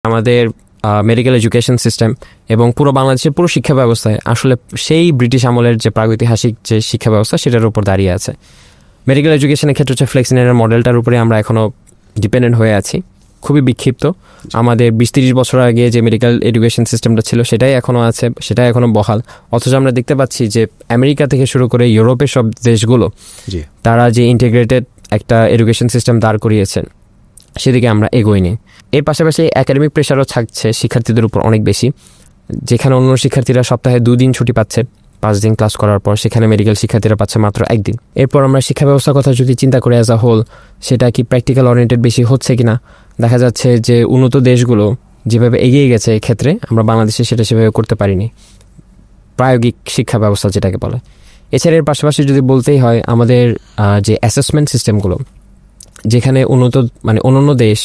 আমাদের medical education system এবং পুরো বাংলাদেশের পুরো শিক্ষা ব্যবস্থায় আসলে সেই ব্রিটিশ আমলের যে প্রাগৈতিহাসিক যে শিক্ষা ব্যবস্থা সেটার উপর দাঁড়িয়ে আছে। মেডিকেল এডুকেশনের ক্ষেত্রে হচ্ছে ফ্লেক্সিনেটের মডেলটার উপরে আমরা এখনও ডিপেন্ডেন্ট হয়ে আছি, খুবই বিক্ষিপ্ত। আমাদের 20-30 বছর আগে যে মেডিকেল এডুকেশন সিস্টেমটা ছিল সেটাই এখনও আছে, সেটাই এখনও বহাল। অথচ আমরা দেখতে পাচ্ছি যে আমেরিকা থেকে শুরু করে ইউরোপের সব দেশগুলো তারা যে ইন্টিগ্রেটেড একটা এডুকেশন সিস্টেম দাঁড় করিয়েছেন সেদিকে আমরা এগোইনি। এর পাশাপাশি একাডেমিক প্রেশারও থাকছে শিক্ষার্থীদের উপর অনেক বেশি, যেখানে অন্য শিক্ষার্থীরা সপ্তাহে 2 দিন ছুটি পাচ্ছে 5 দিন ক্লাস করার পর, সেখানে মেডিকেল শিক্ষার্থীরা পাচ্ছে মাত্র 1 দিন। এরপর আমরা শিক্ষা ব্যবস্থার কথা যদি চিন্তা করি অ্যাজ আ হোল, সেটা কি প্র্যাকটিক্যাল ওরিয়েন্টেড বেশি হচ্ছে কিনা, দেখা যাচ্ছে যে উন্নত দেশগুলো যেভাবে এগিয়ে গেছে এক্ষেত্রে আমরা বাংলাদেশে সেটা সেভাবে করতে পারিনি, প্রায়োগিক শিক্ষা ব্যবস্থা যেটাকে বলে। এছাড়া এর পাশাপাশি যদি বলতেই হয় আমাদের যে অ্যাসেসমেন্ট সিস্টেমগুলো, যেখানে অন্যান্য দেশ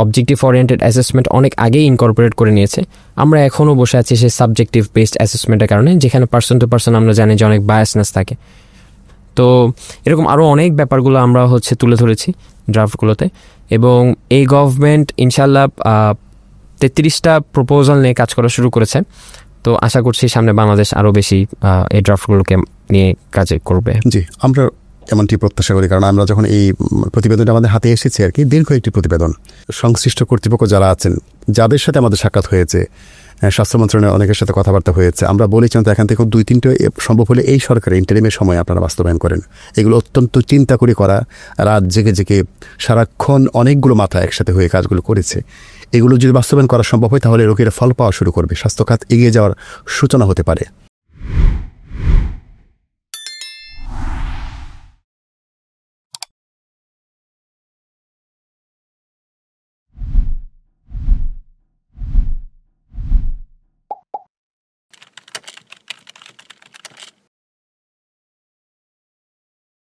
অবজেক্টিভ ওরিয়েন্টেড অ্যাসেসমেন্ট অনেক আগেই ইনকর্পোরেট করে নিয়েছে, আমরা এখনও বসে আছি সেই সাবজেক্টিভ বেসড অ্যাসেসমেন্টের কারণে, যেখানে পার্সন টু পার্সন আমরা জানি যে অনেক বায়াসনেস থাকে। তো এরকম আরও অনেক ব্যাপারগুলো আমরা তুলে ধরেছি ড্রাফটগুলোতে, এবং এই গভর্নমেন্ট ইনশাল্লাহ 33টা প্রপোজাল নিয়ে কাজ করা শুরু করেছে। তো আশা করছি সামনে বাংলাদেশ আরও বেশি এই ড্রাফটগুলোকে নিয়ে কাজে করবে। জি, আমরা এমনটি প্রত্যাশা করি, কারণ আমরা যখন এই প্রতিবেদনটা আমাদের হাতে এসেছে আর কি, দীর্ঘ একটি প্রতিবেদন, সংশ্লিষ্ট কর্তৃপক্ষ যারা আছেন যাদের সাথে আমাদের সাক্ষাৎ হয়েছে, স্বাস্থ্য মন্ত্রণালয়ের অনেকের সাথে কথাবার্তা হয়েছে, আমরা বলেছিলাম তো এখান থেকে 2-3টা সম্ভব হলে এই সরকারের ইন্টারিমের সময় আপনারা বাস্তবায়ন করেন। এগুলো অত্যন্ত চিন্তা করে করা, রাত জেগে জেগে সারাক্ষণ অনেকগুলো মাথা একসাথে হয়ে কাজগুলো করেছে। এগুলো যদি বাস্তবায়ন করা সম্ভব হয় তাহলে রোগীরা ফল পাওয়া শুরু করবে, স্বাস্থ্য খাত এগিয়ে যাওয়ার সূচনা হতে পারে।